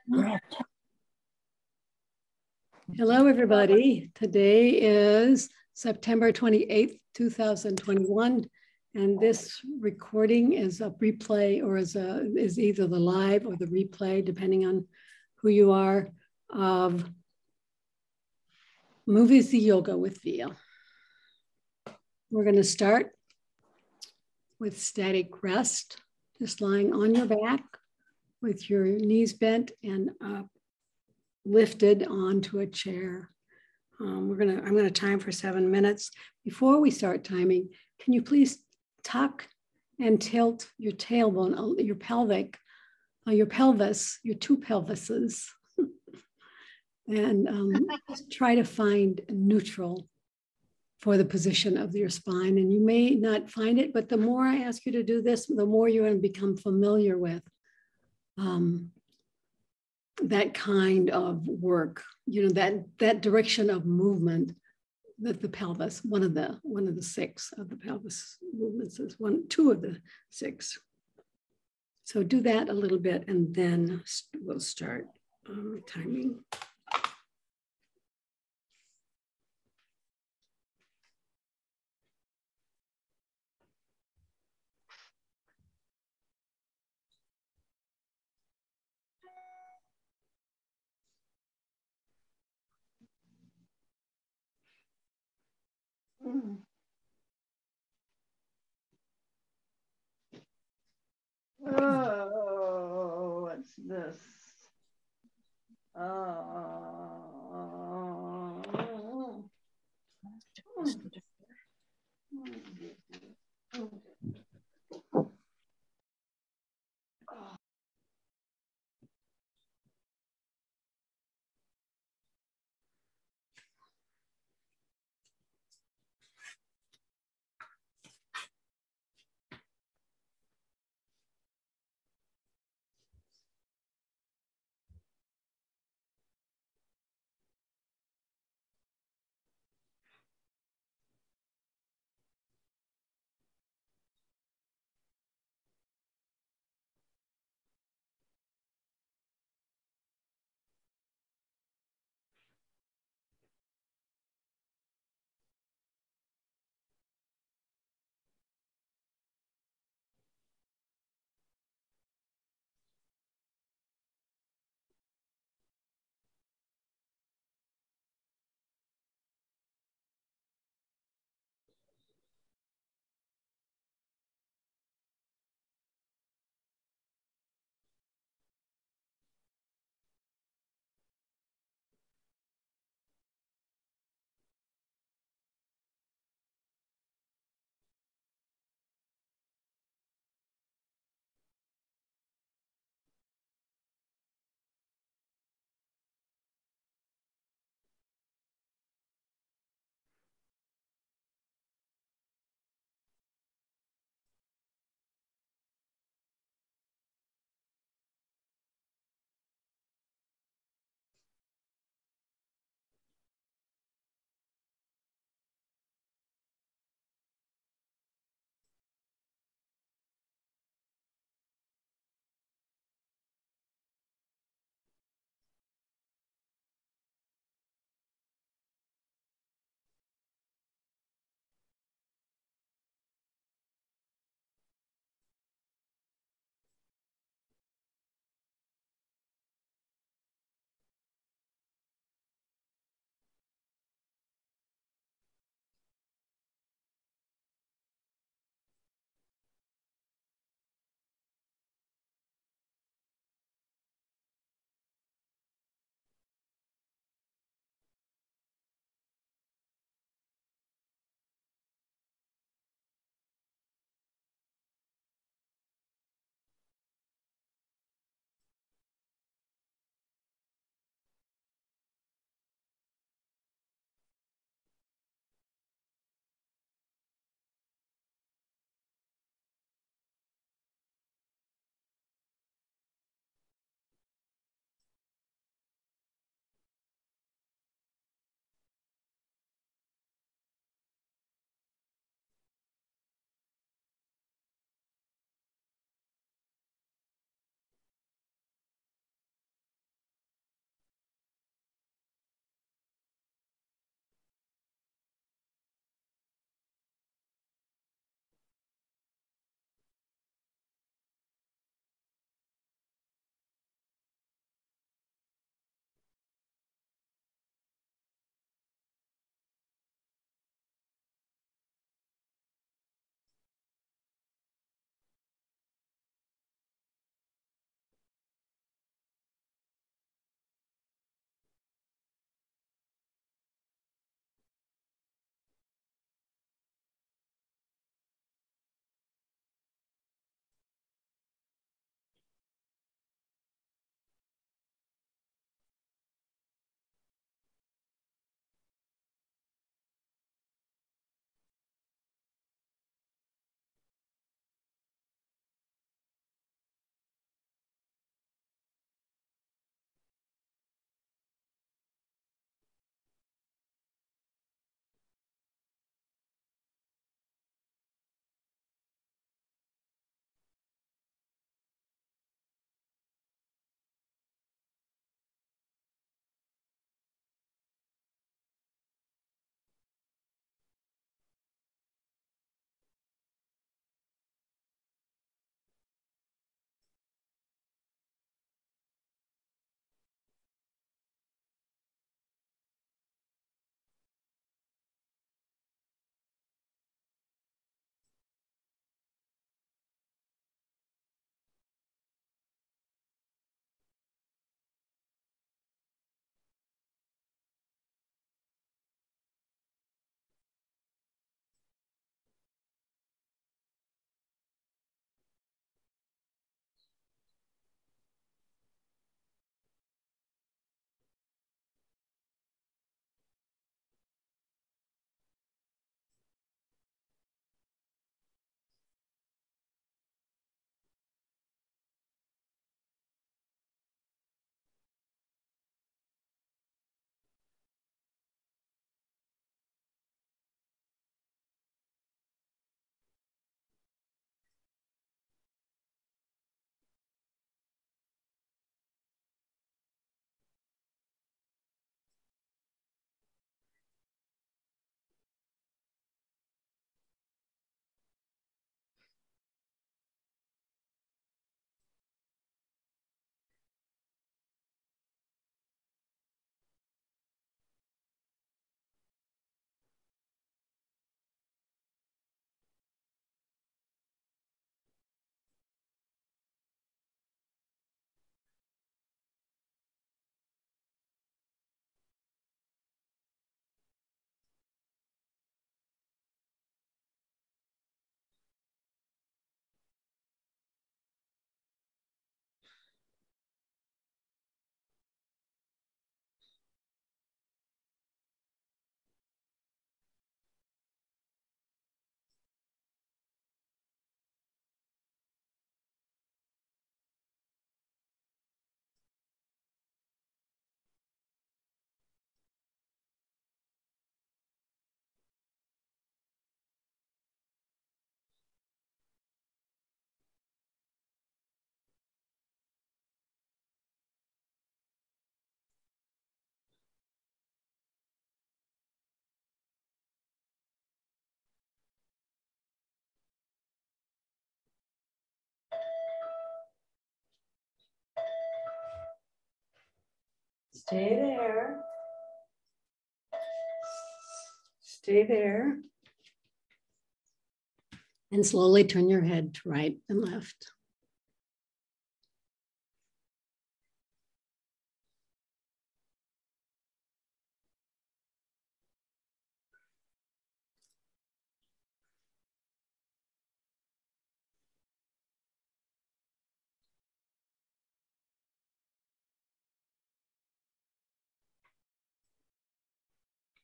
Hello, everybody. Today is September 28th, 2021, and this recording is a replay or is either the live or the replay, depending on who you are, of MoveEasy Yoga with Via. We're going to start with static rest, just lying on your back with your knees bent and lifted onto a chair. I'm gonna time for 7 minutes. Before we start timing, can you please tuck and tilt your tailbone, your pelvic, your pelvis, your two pelvises, and just try to find neutral for the position of your spine. And you may not find it, but the more I ask you to do this, the more you're going to become familiar with that kind of work, that direction of movement that the pelvis, one of the six of the pelvis movements is two of the six. So do that a little bit and then we'll start timing. Oh, what's this? Stay there. Stay there. And slowly turn your head to right and left.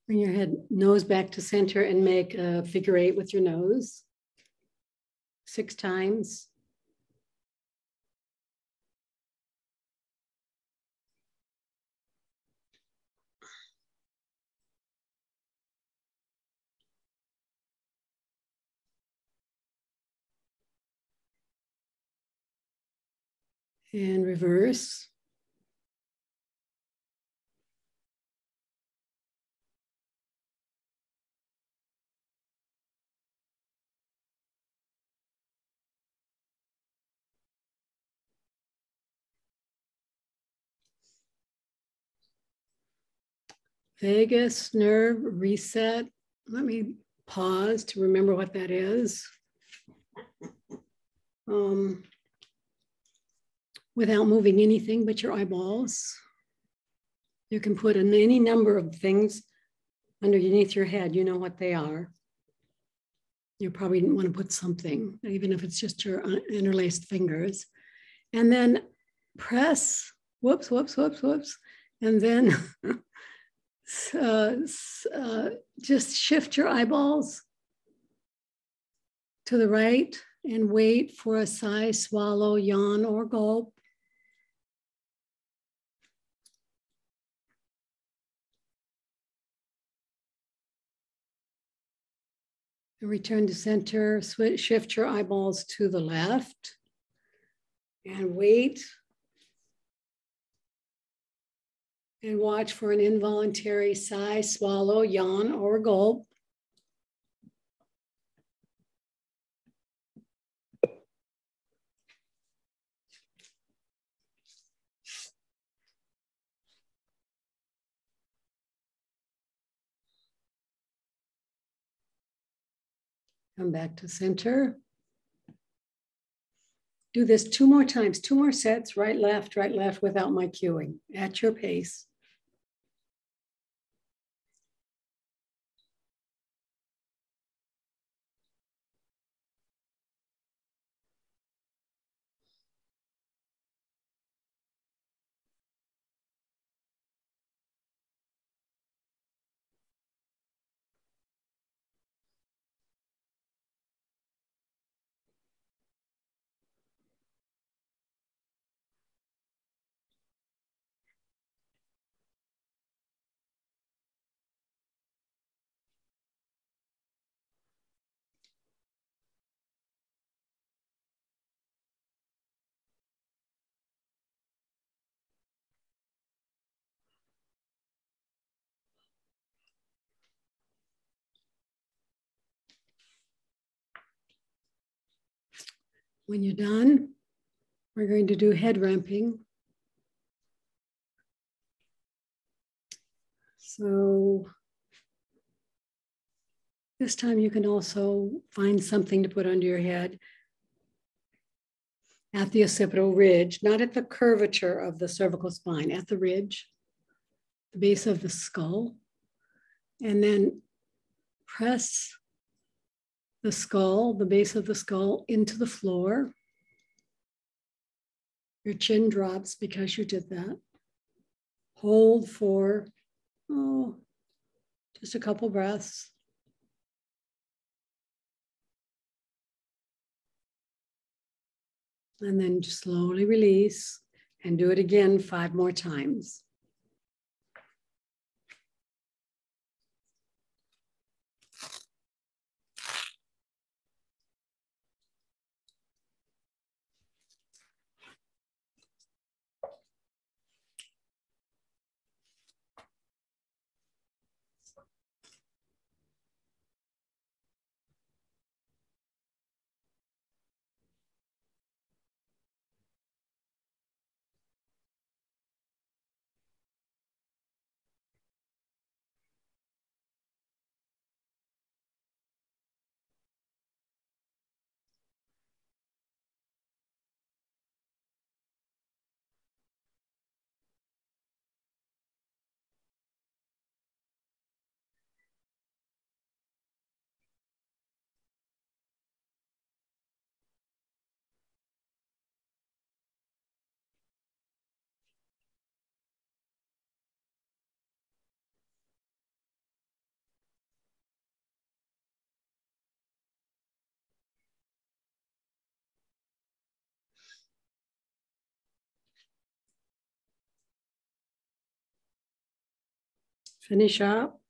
Bring your head, nose back to center and make a figure 8 with your nose. 6 times. And reverse. Vagus nerve reset. Let me pause to remember what that is. Without moving anything but your eyeballs. You can put in any number of things underneath your head. You know what they are. You probably want to put something, even if it's just your interlaced fingers. And then press, whoops, whoops, whoops, whoops. And then just shift your eyeballs to the right and wait for a sigh, swallow, yawn, or gulp. Return to center, shift your eyeballs to the left and wait and watch for an involuntary sigh, swallow, yawn, or gulp. Come back to center. Do this 2 more times, 2 more sets, right, left, without my cueing, at your pace. When you're done, we're going to do head ramping. So this time you can also find something to put under your head at the occipital ridge, not at the curvature of the cervical spine, at the ridge, the base of the skull. And then press the skull, the base of the skull, into the floor. Your chin drops because you did that. Hold for, just a couple breaths. And then just slowly release and do it again 5 more times. Finish up.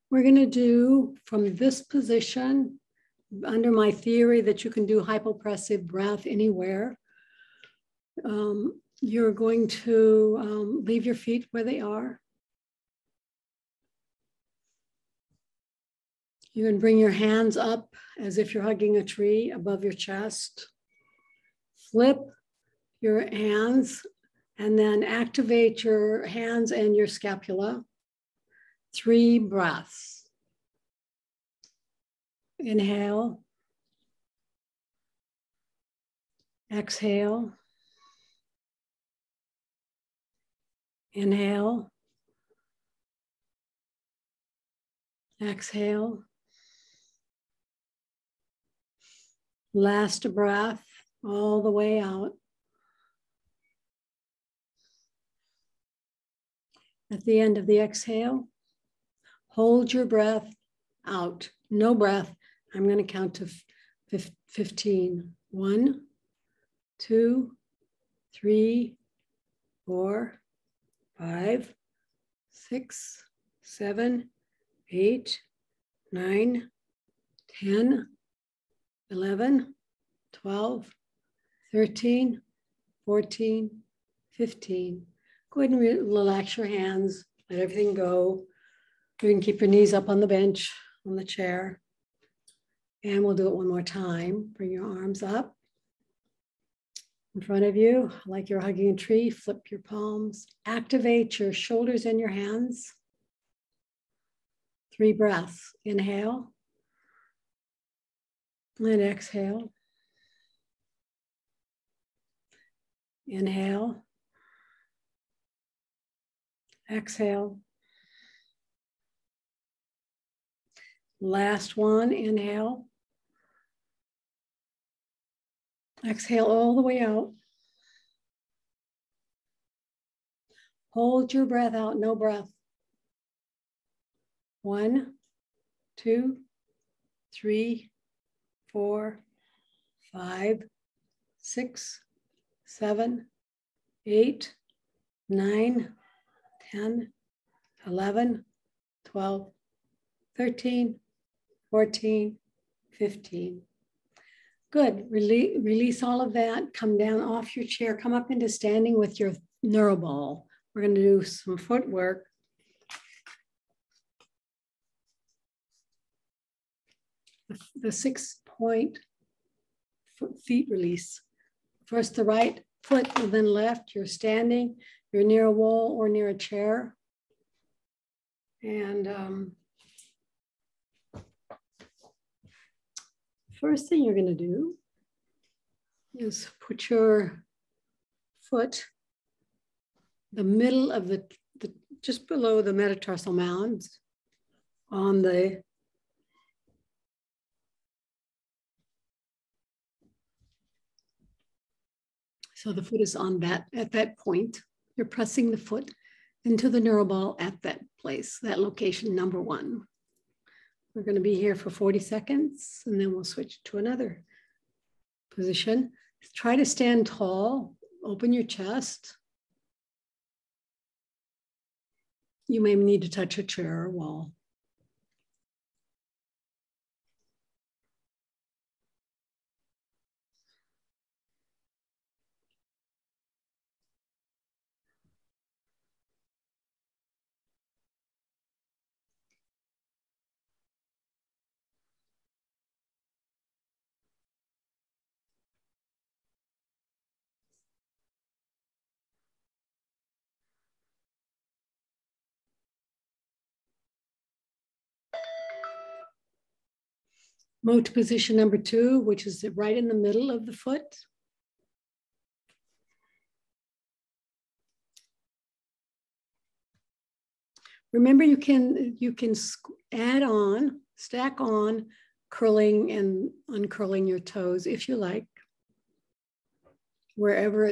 We're going to do from this position, under my theory that you can do hypopressive breath anywhere. You're going to leave your feet where they are. You can bring your hands up as if you're hugging a tree above your chest. Flip your hands and then activate your hands and your scapula. 3 breaths. Inhale. Exhale. Inhale. Exhale. Last breath all the way out. At the end of the exhale, hold your breath out. No breath. I'm going to count to 15. 1, 2, 3, 4, 5, 6, 7, 8, 9, 10, 11, 12, 13, 14, 15. Go ahead and relax your hands. Let everything go. You can keep your knees up on the bench, on the chair. And we'll do it one more time. Bring your arms up in front of you, like you're hugging a tree. Flip your palms. Activate your shoulders and your hands. 3 breaths. Inhale. And exhale. Inhale. Exhale. Last one, inhale. Exhale all the way out. Hold your breath out, no breath. 1, 2, 3, 4, 5, 6, 7, 8, 9, 10, 11, 12, 13, 14, 15. Good. Release all of that. Come down off your chair. Come up into standing with your Neuro ball. We're going to do some footwork. The 6-point feet release. First the right foot and then left. You're standing. You're near a wall or near a chair. And first thing you're going to do is put your foot the middle of the just below the metatarsal mounds on the so the foot is on that at that point. You're pressing the foot into the Neuro ball at that place, that location number 1. We're going to be here for 40 seconds and then we'll switch to another position. Try to stand tall, open your chest. You may need to touch a chair or wall. Move to position number 2, which is right in the middle of the foot. Remember, you can add on, stack on, curling and uncurling your toes if you like. Whenever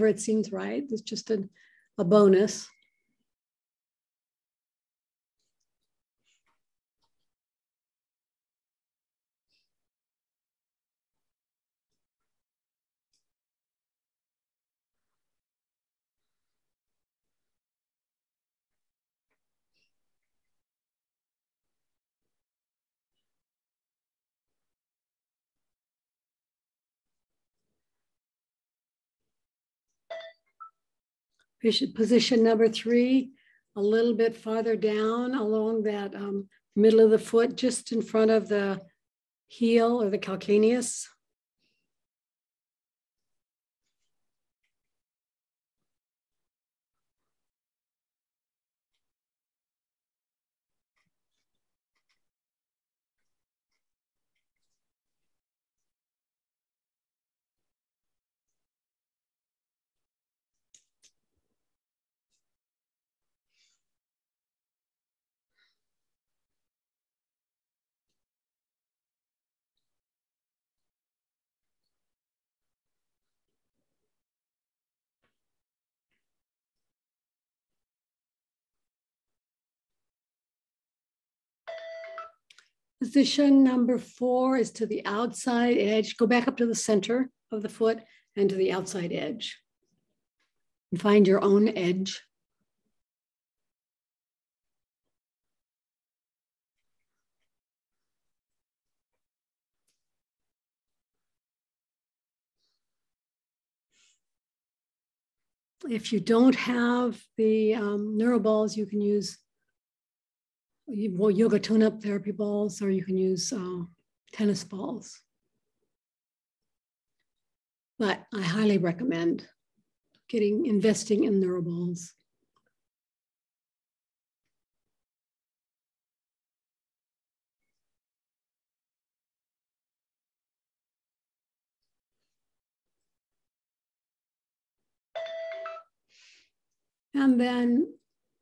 it seems right. It's just a bonus. Position number 3, a little bit farther down along that middle of the foot, just in front of the heel or the calcaneus. Position number 4 is to the outside edge. Go back up to the center of the foot and to the outside edge. And find your own edge. If you don't have the Neuro balls, you can use yoga tune-up therapy balls, or you can use tennis balls. But I highly recommend investing in Neuro balls. And then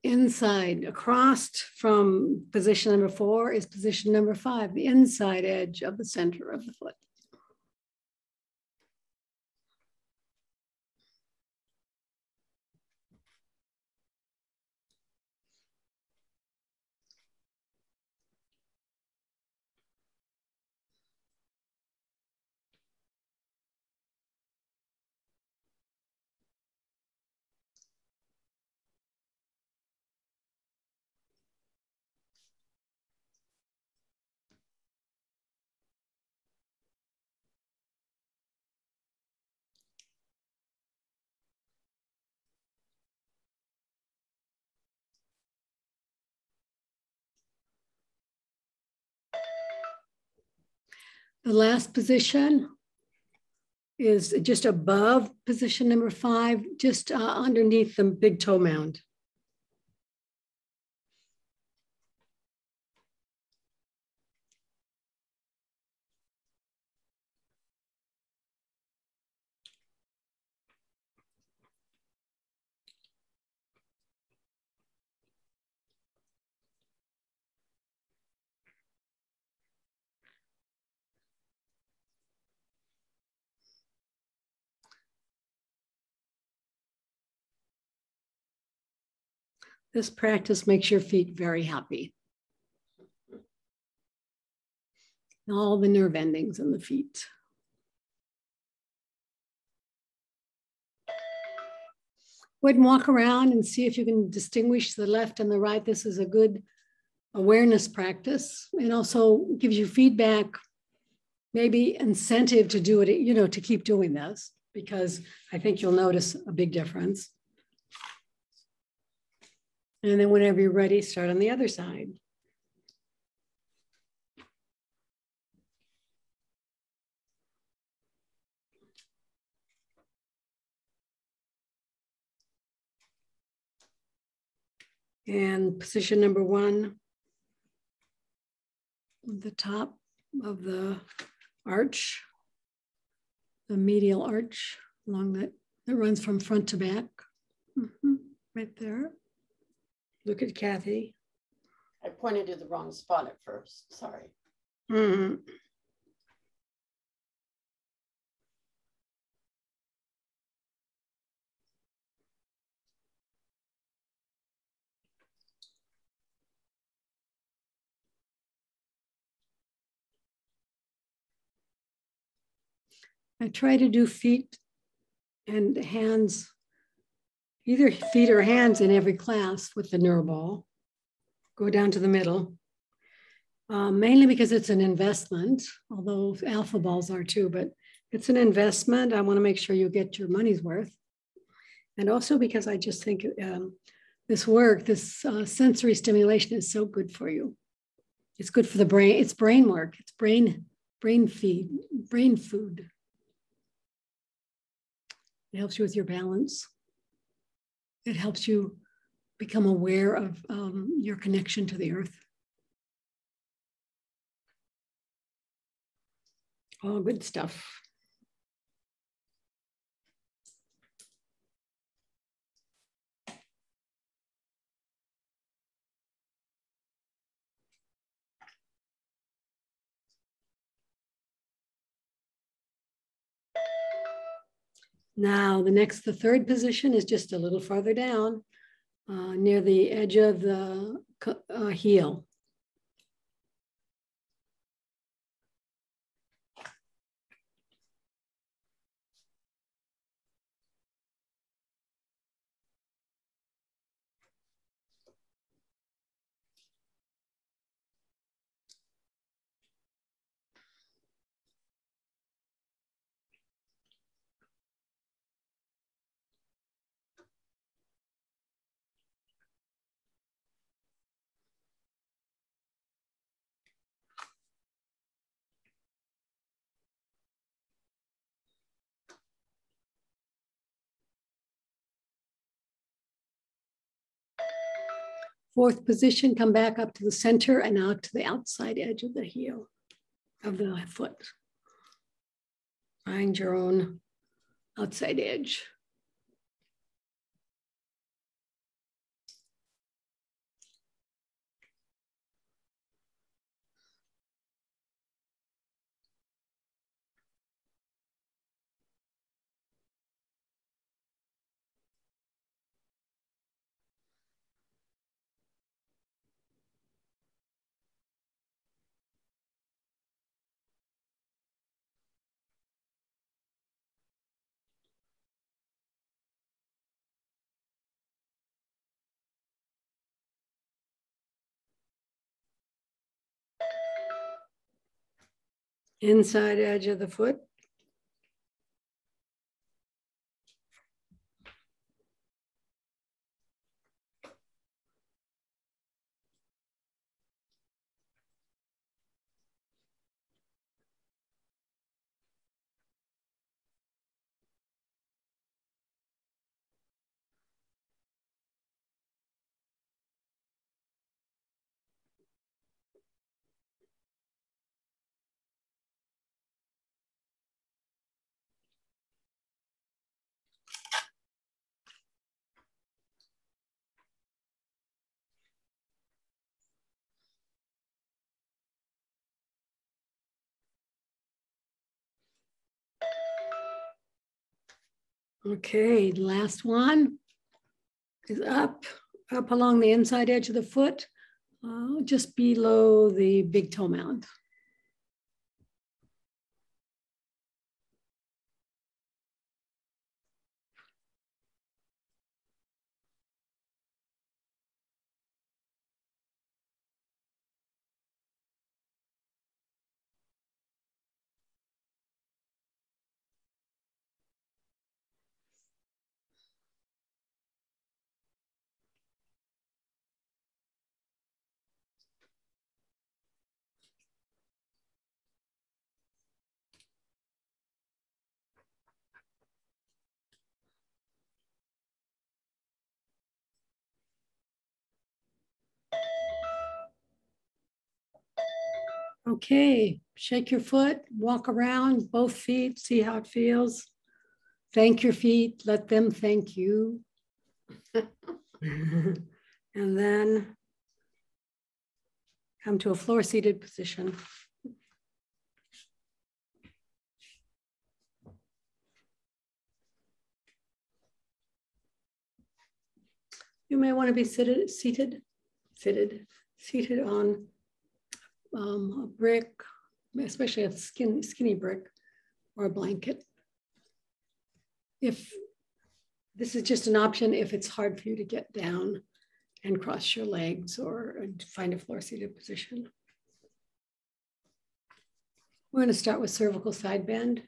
inside, across from position number 4 is position number 5, the inside edge of the center of the foot. The last position is just above position number 5, just underneath the big toe mound. This practice makes your feet very happy. All the nerve endings in the feet. Go ahead and walk around and see if you can distinguish the left and the right. This is a good awareness practice, and also gives you feedback, maybe incentive to do it, to keep doing this, because I think you'll notice a big difference. And then whenever you're ready, start on the other side. And position number 1, the top of the arch, the medial arch along that runs from front to back, right there. Look at Kathy. I pointed to the wrong spot at first, sorry. I try to do feet and hands, either feet or hands in every class with the Neuro ball. Go down to the middle, mainly because it's an investment, although alpha balls are too, but it's an investment. I want to make sure you get your money's worth. And also because I just think this work, this sensory stimulation is so good for you. It's good for the brain. It's brain work. It's brain food. It helps you with your balance. It helps you become aware of your connection to the earth. All good stuff. Now, the third position is just a little farther down near the edge of the heel. Fourth position, come back up to the center and out to the outside edge of the heel, of the foot. Find your own outside edge. Inside edge of the foot. Okay, last one is up along the inside edge of the foot, just below the big toe mound. Okay, shake your foot, walk around both feet, see how it feels. Thank your feet, let them thank you. And then come to a floor-seated position. You may want to be seated on a brick, especially a skinny brick or a blanket. If this is just an option, if it's hard for you to get down and cross your legs or find a floor-seated position. We're going to start with cervical side bend.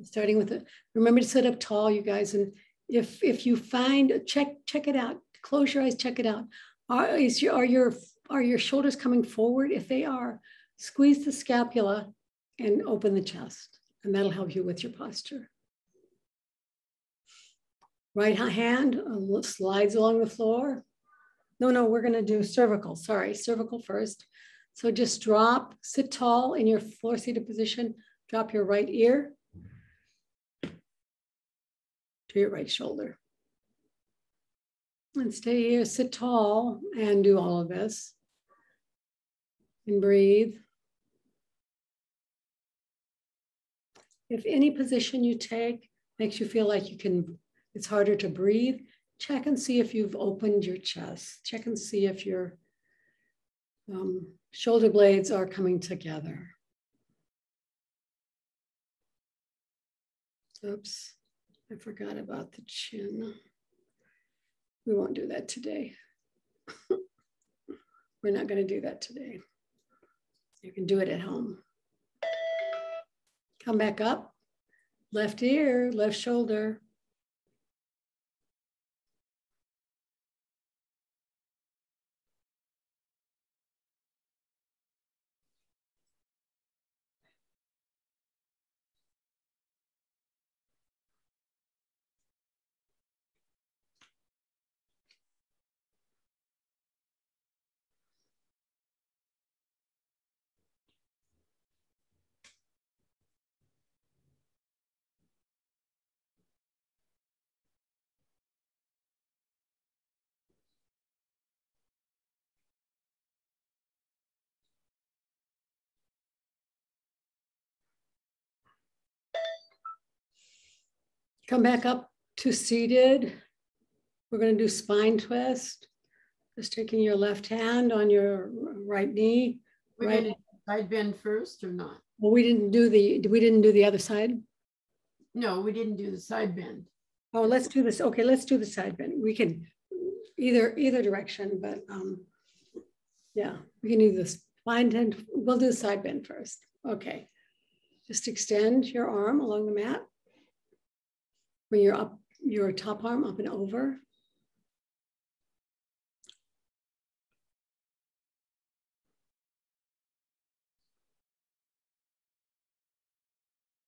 Starting with it. Remember to sit up tall, you guys. And if you find, check it out. Close your eyes, check it out. Are your shoulders coming forward? If they are, squeeze the scapula and open the chest. And that'll help you with your posture. Right hand slides along the floor. No, we're going to do cervical. Sorry, cervical first. So just drop, sit tall in your floor seated position. Drop your right ear to your right shoulder. And stay here, sit tall, and do all of this. And breathe. If any position you take makes you feel like it's harder to breathe, check and see if you've opened your chest. Check and see if your shoulder blades are coming together. Oops, I forgot about the chin. We won't do that today. We're not going to do that today. You can do it at home. Come back up. Left ear, left shoulder. Come back up to seated. We're going to do spine twist. Just taking your left hand on your right knee. We're going to side bend first or not? Well, we didn't do the other side. No, we didn't do the side bend. Oh, let's do this. Okay, let's do the side bend. We can either direction, but yeah, we can do this. We'll do the side bend first. Okay, just extend your arm along the mat. Bring your top arm up and over.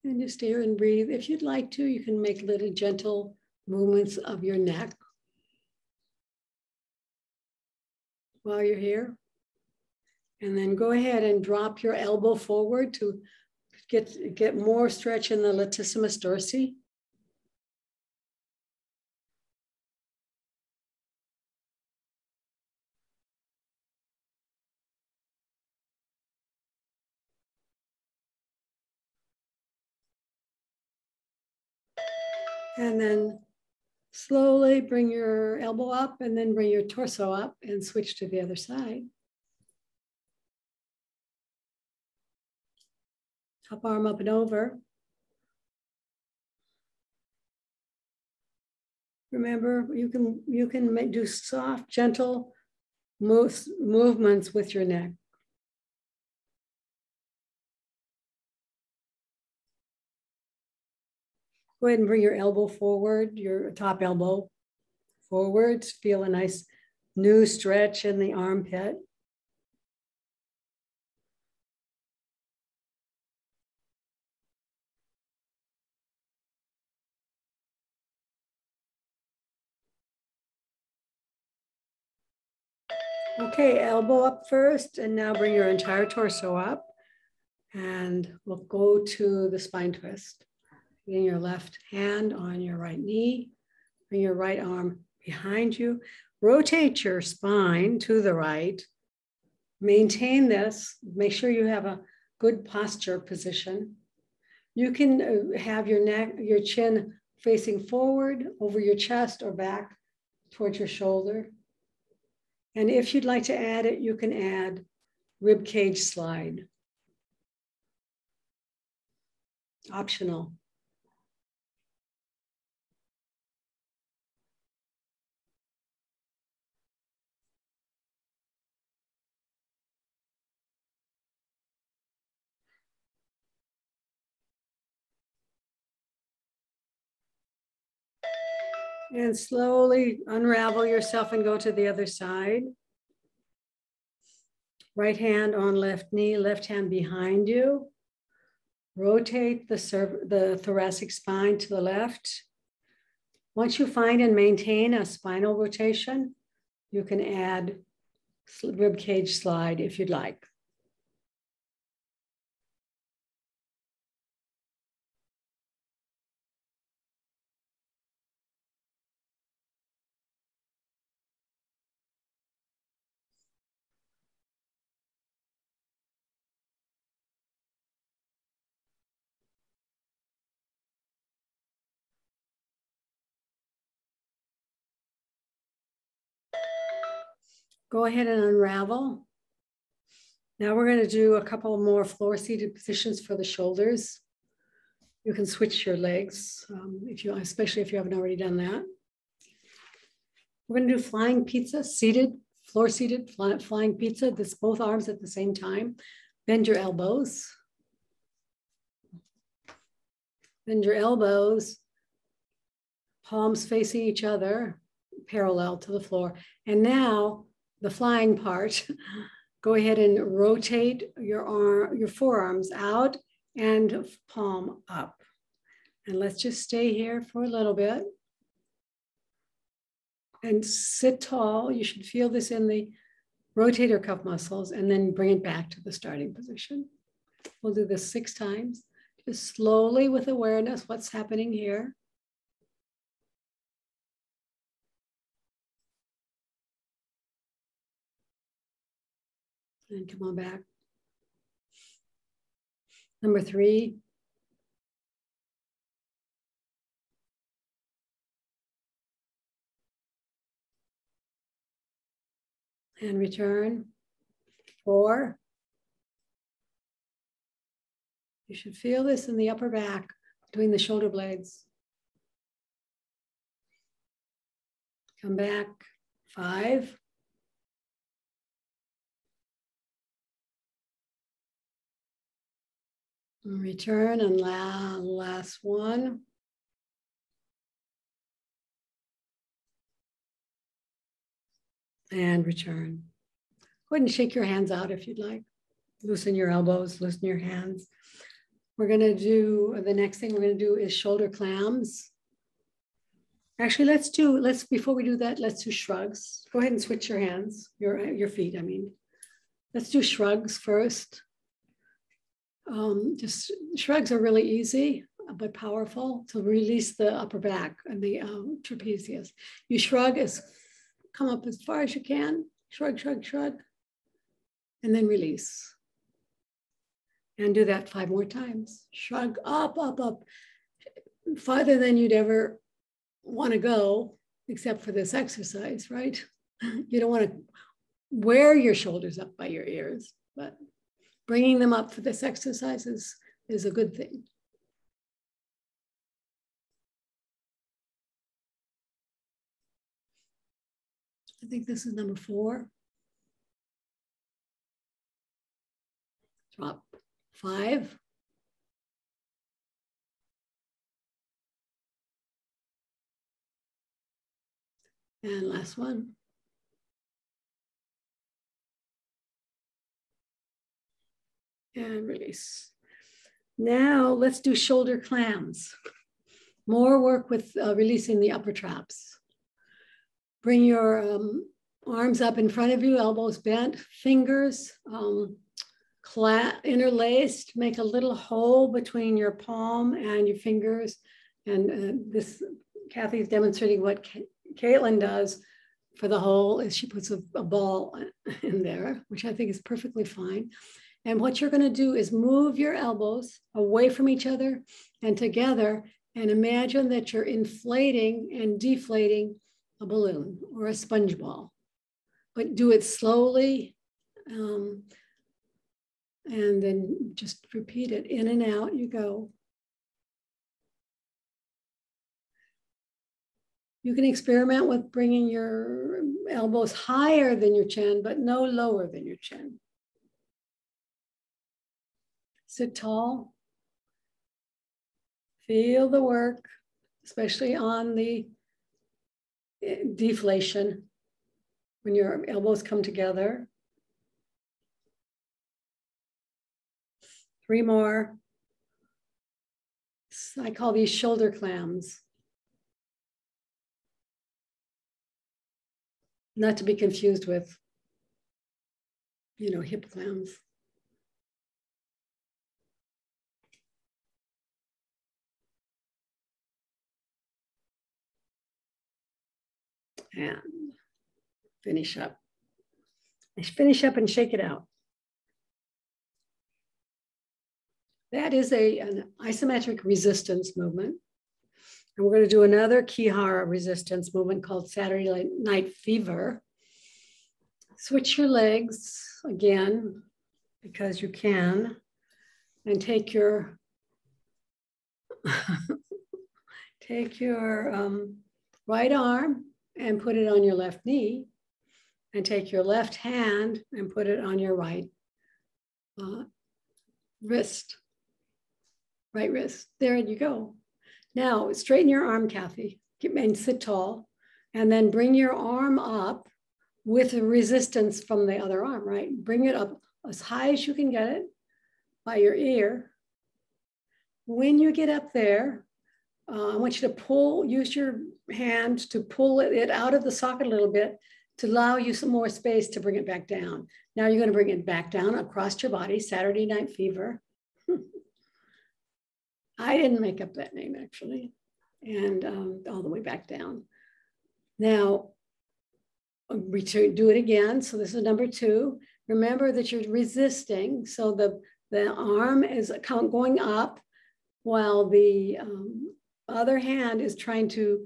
And just stay here and breathe. If you'd like to, you can make little gentle movements of your neck while you're here. And then go ahead and drop your elbow forward to get more stretch in the latissimus dorsi. And then slowly bring your elbow up and then bring your torso up and switch to the other side. Top arm up and over. Remember, you can do soft, gentle movements with your neck. Go ahead and bring your elbow forward, your top elbow forward. Feel a nice new stretch in the armpit. Okay, elbow up first, and now bring your entire torso up. And we'll go to the spine twist. Bring your left hand on your right knee. Bring your right arm behind you. Rotate your spine to the right. Maintain this. Make sure you have a good posture position. You can have your chin facing forward over your chest or back towards your shoulder. And if you'd like to add it, you can add rib cage slide. Optional. And slowly unravel yourself and go to the other side. Right hand on left knee, left hand behind you. Rotate the thoracic spine to the left. Once you find and maintain a spinal rotation, you can add rib cage slide if you'd like. Go ahead and unravel. Now we're going to do a couple more floor seated positions for the shoulders. You can switch your legs, especially if you haven't already done that. We're going to do flying pizza, seated, floor seated, flying pizza. This both arms at the same time. Bend your elbows. Bend your elbows, palms facing each other, parallel to the floor. And now the flying part, go ahead and rotate your forearms out and palm up. And let's just stay here for a little bit. And sit tall. You should feel this in the rotator cuff muscles and then bring it back to the starting position. We'll do this 6 times. Just slowly with awareness, what's happening here. And come on back. Number 3. And return. 4. You should feel this in the upper back between the shoulder blades. Come back. 5. And return, and last one. And return. Go ahead and shake your hands out if you'd like. Loosen your elbows, loosen your hands. We're going to do, the next thing we're going to do is shoulder clams. Actually, before we do that, let's do shrugs. Go ahead and switch your hands, your feet, I mean. Let's do shrugs first. Just shrugs are really easy, but powerful to release the upper back and the trapezius. You shrug, come up as far as you can. Shrug, shrug, shrug. And then release. And do that 5 more times. Shrug up, up, up. Farther than you'd ever want to go, except for this exercise, right? You don't want to wear your shoulders up by your ears, but bringing them up for this exercise is a good thing. I think this is number 4. Drop 5. And last one. And release. Now let's do shoulder clams. More work with releasing the upper traps. Bring your arms up in front of you, elbows bent, fingers interlaced. Make a little hole between your palm and your fingers. And Kathy's demonstrating what Caitlin does for the hole is she puts a ball in there, which I think is perfectly fine. And what you're going to do is move your elbows away from each other and together, and imagine that you're inflating and deflating a balloon or a sponge ball. But do it slowly, and then just repeat it. In and out you go. You can experiment with bringing your elbows higher than your chin, but no lower than your chin. Sit tall. Feel the work, especially on the deflation when your elbows come together. 3 more. I call these shoulder clams. Not to be confused with, hip clams. And finish up. Finish up and shake it out. That is an isometric resistance movement. And we're going to do another Kihara resistance movement called Saturday Night Fever. Switch your legs again, because you can, and take your right arm and put it on your left knee, and take your left hand and put it on your right wrist. Right wrist. There you go. Now straighten your arm, Kathy, and sit tall, and then bring your arm up with a resistance from the other arm, right? Bring it up as high as you can get it by your ear. When you get up there, I want you to use your hand to pull it out of the socket a little bit to allow you some more space to bring it back down. Now you're going to bring it back down across your body, Saturday Night Fever. I didn't make up that name, actually, and all the way back down. Now, do it again. So this is number 2. Remember that you're resisting. So the arm is going up while the other hand is trying to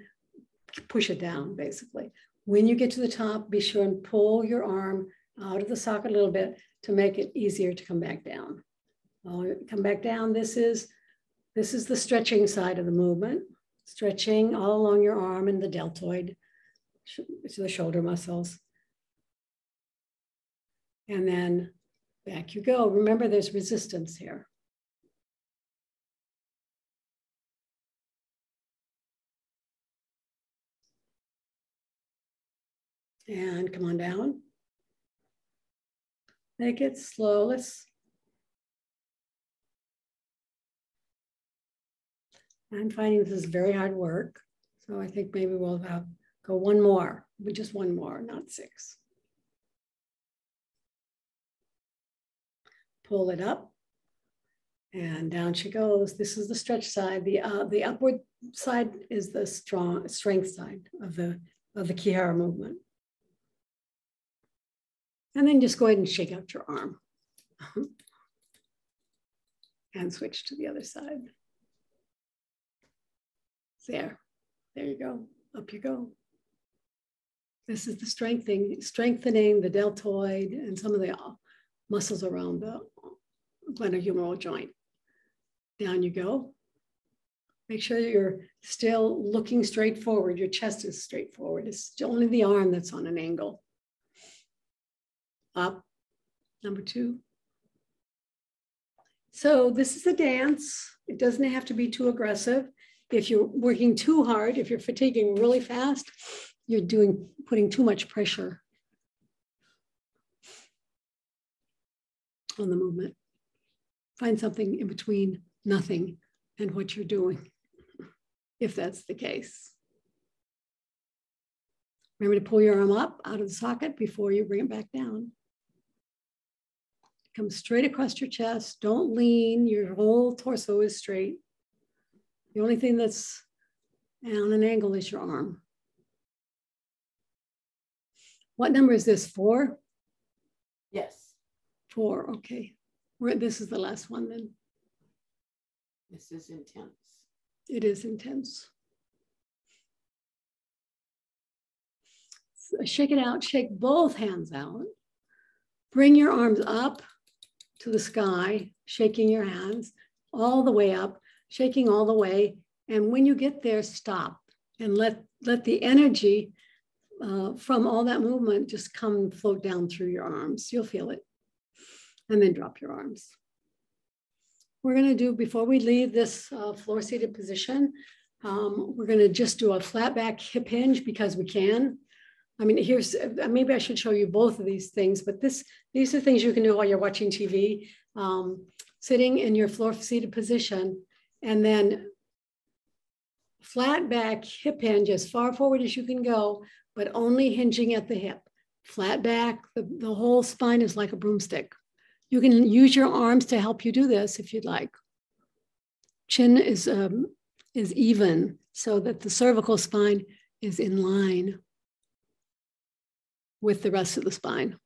push it down, basically. When you get to the top, be sure and pull your arm out of the socket a little bit to make it easier to come back down. Come back down. This is the stretching side of the movement. Stretching all along your arm and the deltoid, the shoulder muscles. And then back you go. Remember, there's resistance here. And come on down. Make it slow. I'm finding this is very hard work. So I think maybe we'll go one more, but just one more, not 6. Pull it up and down she goes. This is the stretch side. The upward side is the strength side of the Kihara movement. And then just go ahead and shake out your arm and switch to the other side. There you go, up you go. This is the strengthening the deltoid and some of the muscles around the glenohumeral joint. Down you go. Make sure that you're still looking straight forward. Your chest is straight forward. It's only the arm that's on an angle. Up, number 2. So this is a dance. It doesn't have to be too aggressive. If you're working too hard, if you're fatiguing really fast, you're putting too much pressure on the movement. Find something in between nothing and what you're doing, if that's the case. Remember to pull your arm up out of the socket before you bring it back down. Come straight across your chest. Don't lean. Your whole torso is straight. The only thing that's on an angle is your arm. What number is this? 4? Yes. 4, okay. This is the last one then. This is intense. It is intense. So shake it out, shake both hands out. Bring your arms up to the sky, shaking your hands all the way up, shaking all the way. And when you get there, stop and let the energy from all that movement just come and float down through your arms. You'll feel it. And then drop your arms. We're going to do, before we leave this floor-seated position, We're going to just do a flat back hip hinge because we can. I mean, here's, maybe I should show you both of these things, but these are things you can do while you're watching TV, sitting in your floor seated position, and then flat back hip hinge as far forward as you can go, but only hinging at the hip. Flat back, the whole spine is like a broomstick. You can use your arms to help you do this if you'd like. Chin is even so that the cervical spine is in line with the rest of the spine.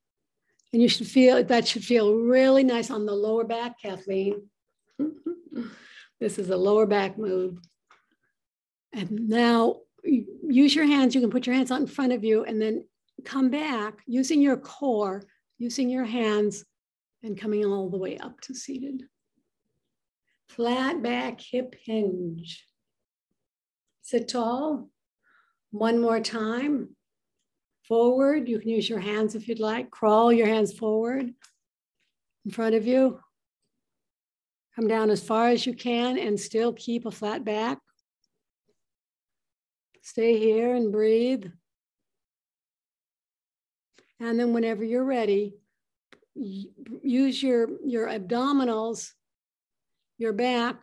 And you should feel, that should feel really nice on the lower back, Kathleen. This is a lower back move. And now use your hands. You can put your hands out in front of you and then come back using your core, using your hands, and coming all the way up to seated. Flat back hip hinge. Sit tall. One more time. Forward. You can use your hands if you'd like. Crawl your hands forward in front of you. Come down as far as you can and still keep a flat back. Stay here and breathe. And then whenever you're ready, use your abdominals, your back,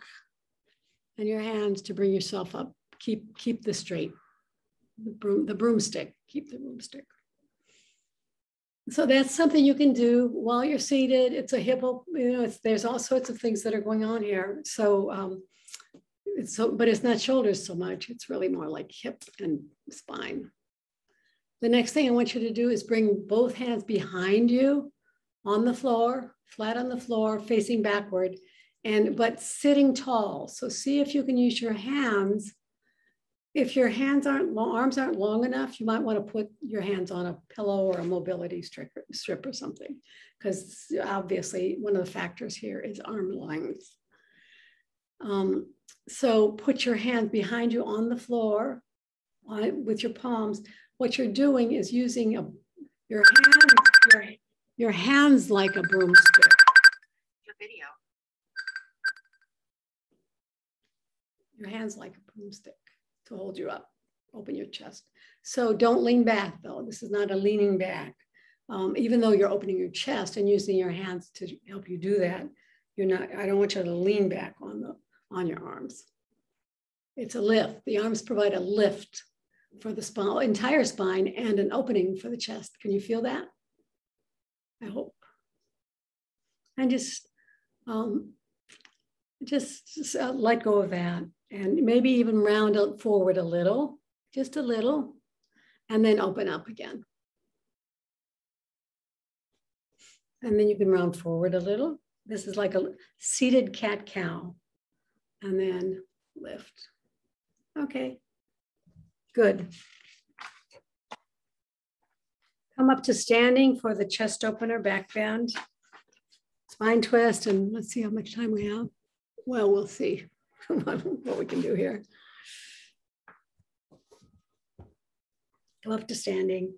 and your hands to bring yourself up. Keep this straight. The broomstick. Keep the broomstick. So that's something you can do while you're seated. It's a hippo, there's all sorts of things that are going on here. So, but it's not shoulders so much. It's really more like hip and spine. The next thing I want you to do is bring both hands behind you on the floor, flat on the floor, facing backward, but sitting tall. So see if you can use your hands. If your arms aren't long enough, you might want to put your hands on a pillow or a mobility strip or something, because obviously one of the factors here is arm length. So put your hands behind you on the floor with your palms. What you're doing is using your hands like a broomstick. Your video. Your hands like a broomstick to hold you up, open your chest. So don't lean back though. This is not a leaning back. Even though you're opening your chest and using your hands to help you do that, I don't want you to lean back on your arms. It's a lift. The arms provide a lift for the entire spine and an opening for the chest. Can you feel that? I hope. And just let go of that. And maybe even round forward a little, just a little, and then open up again. And then you can round forward a little. This is like a seated cat-cow. And then lift. Okay, good. Come up to standing for the chest opener, back bend, spine twist, and let's see how much time we have. Well, we'll see what we can do here. Come up to standing.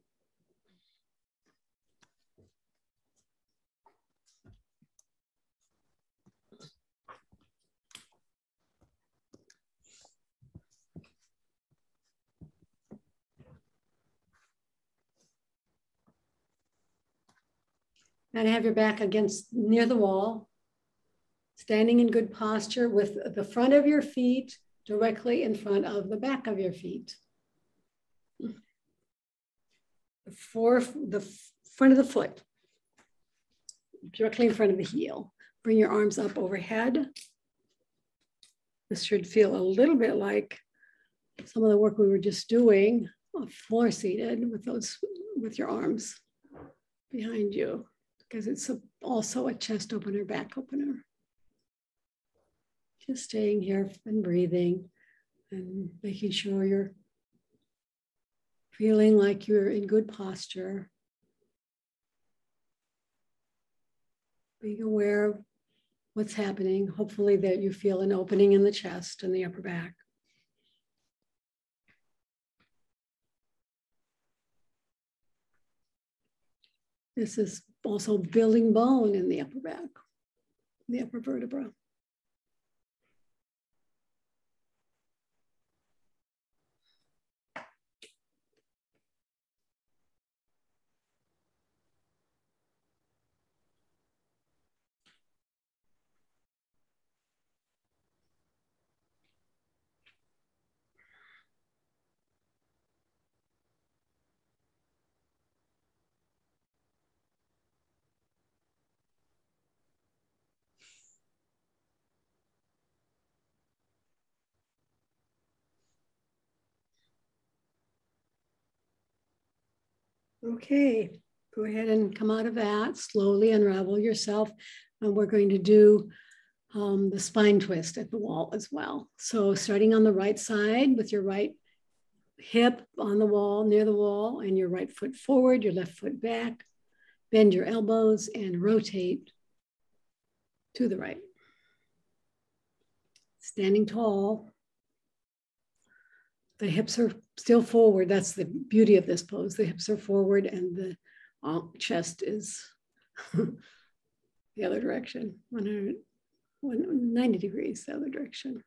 And have your back near the wall, standing in good posture with the front of your feet directly in front of the back of your feet. The front of the foot, directly in front of the heel. Bring your arms up overhead. This should feel a little bit like some of the work we were just doing, floor seated with your arms behind you, because it's also a chest opener, back opener. Just staying here and breathing and making sure you're feeling like you're in good posture. Being aware of what's happening. Hopefully that you feel an opening in the chest and the upper back. This is also building bone in the upper back, the upper vertebra. Okay, go ahead and come out of that. Slowly unravel yourself. And we're going to do the spine twist at the wall as well. So starting on the right side with your right hip on the wall, near the wall, and your right foot forward, your left foot back. Bend your elbows and rotate to the right. Standing tall. The hips are still forward. That's the beauty of this pose. The hips are forward and the chest is the other direction, 190 degrees the other direction.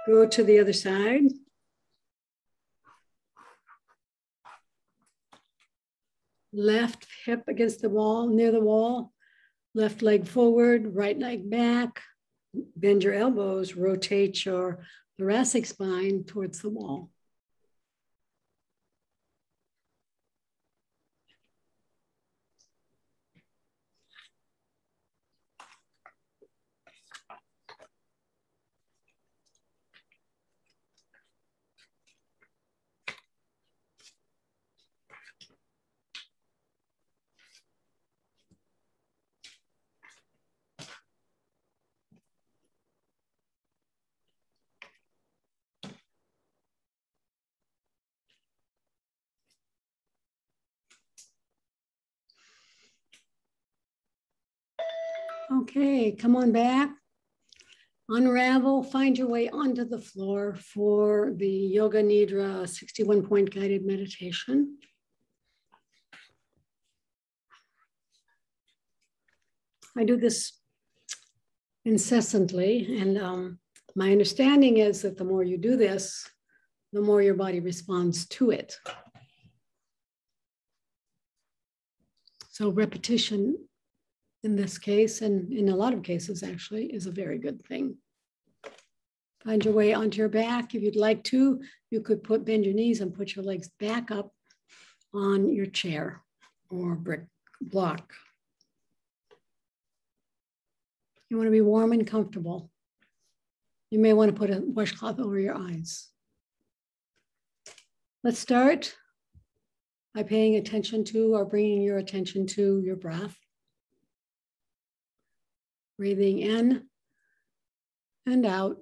Go to the other side. Left hip against the wall, near the wall. Left leg forward, right leg back. Bend your elbows, rotate your thoracic spine towards the wall. Okay, come on back. Unravel, find your way onto the floor for the Yoga Nidra 61-point guided meditation. I do this incessantly, and my understanding is that the more you do this, the more your body responds to it. So repetition in this case, and in a lot of cases actually, is a very good thing. Find your way onto your back. If you'd like to, you could bend your knees and put your legs back up on your chair or brick block. You want to be warm and comfortable. You may want to put a washcloth over your eyes. Let's start by paying attention to or bringing your attention to your breath. Breathing in and out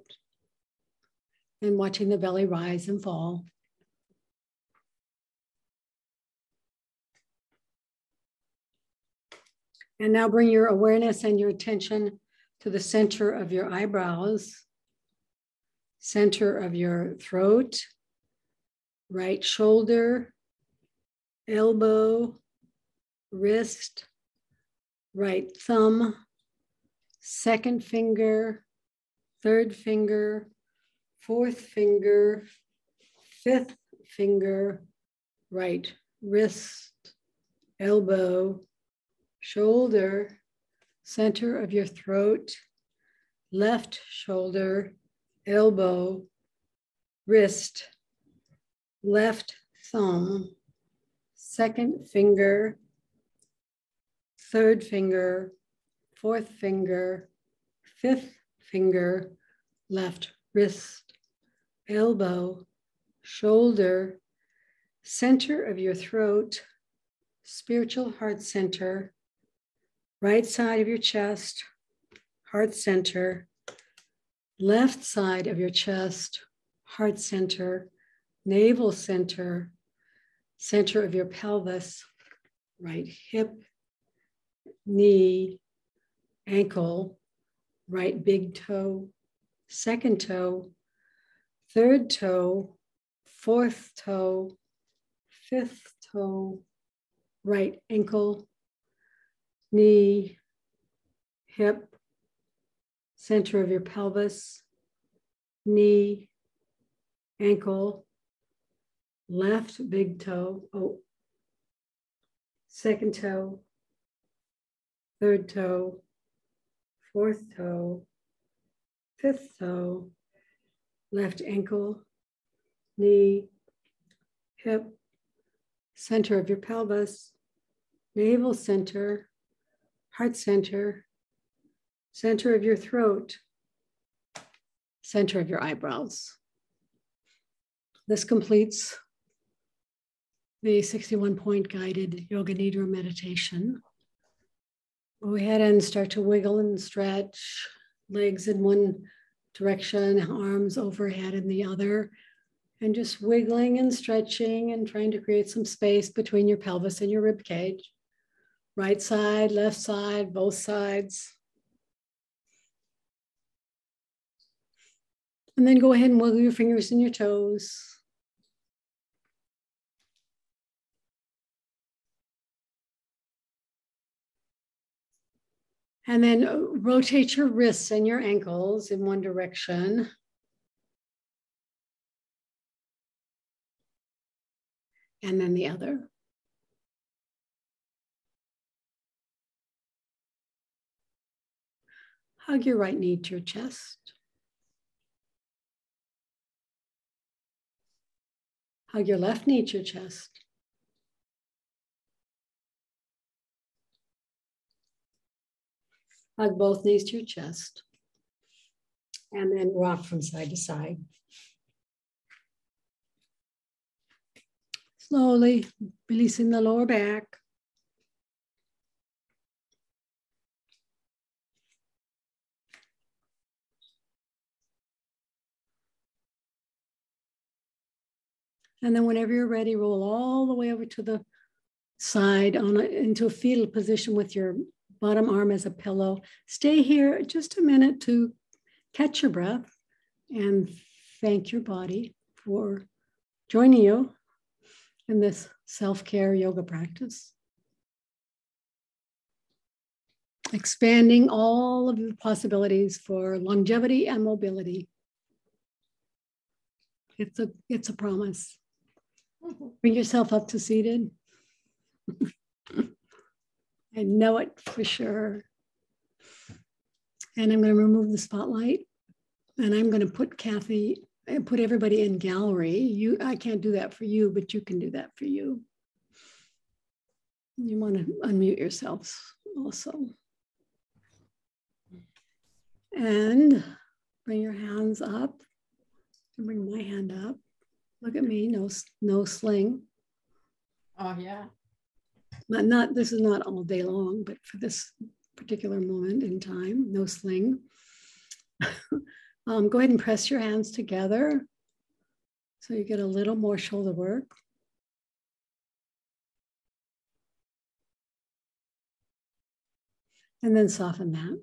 and watching the belly rise and fall. And now bring your awareness and your attention to the center of your eyebrows, center of your throat, right shoulder, elbow, wrist, right thumb, second finger, third finger, fourth finger, fifth finger, right wrist, elbow, shoulder, center of your throat, left shoulder, elbow, wrist, left thumb, second finger, third finger, fourth finger, fifth finger, left wrist, elbow, shoulder, center of your throat, spiritual heart center, right side of your chest, heart center, left side of your chest, heart center, navel center, center of your pelvis, right hip, knee, ankle, right big toe, second toe, third toe, fourth toe, fifth toe, right ankle, knee, hip, center of your pelvis, knee, ankle, left big toe, second toe, third toe, fourth toe, fifth toe, left ankle, knee, hip, center of your pelvis, navel center, heart center, center of your throat, center of your eyebrows. This completes the 61-point guided Yoga Nidra meditation. Go ahead and start to wiggle and stretch, legs in one direction, arms overhead in the other, and just wiggling and stretching and trying to create some space between your pelvis and your rib cage. Right side, left side, both sides. And then go ahead and wiggle your fingers and your toes. And then rotate your wrists and your ankles in one direction. And then the other. Hug your right knee to your chest. Hug your left knee to your chest. Hug both knees to your chest. And then rock from side to side. Slowly releasing the lower back. And then whenever you're ready, roll all the way over to the side into a fetal position with your bottom arm as a pillow. Stay here just a minute to catch your breath and thank your body for joining you in this self-care yoga practice. Expanding all of the possibilities for longevity and mobility. It's a promise. Bring yourself up to seated. I know it for sure. And I'm going to remove the spotlight. And I'm going to put Kathy and put everybody in gallery. I can't do that for you, but you can do that for you. You want to unmute yourselves also. And bring your hands up. Bring my hand up. Look at me, no sling. Oh, yeah. This is not all day long, but for this particular moment in time, no sling. Go ahead and press your hands together so you get a little more shoulder work. And then soften that.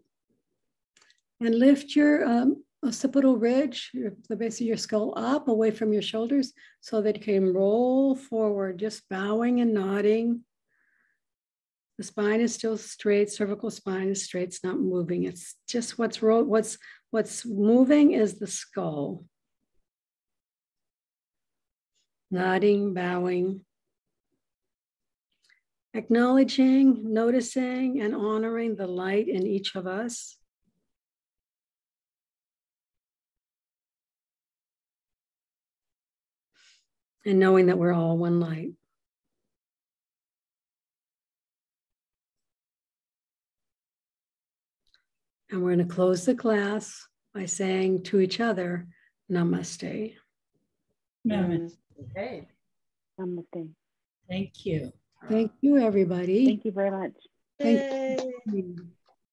And lift your occipital ridge, the base of your skull up away from your shoulders so that you can roll forward, just bowing and nodding. The spine is still straight, cervical spine is straight, it's not moving. It's just what's moving is the skull. Nodding, bowing. Acknowledging, noticing, and honoring the light in each of us. And knowing that we're all one light. And we're going to close the class by saying to each other, Namaste. Namaste. Okay. Namaste. Thank you. Thank you, everybody. Thank you very much. Thank you.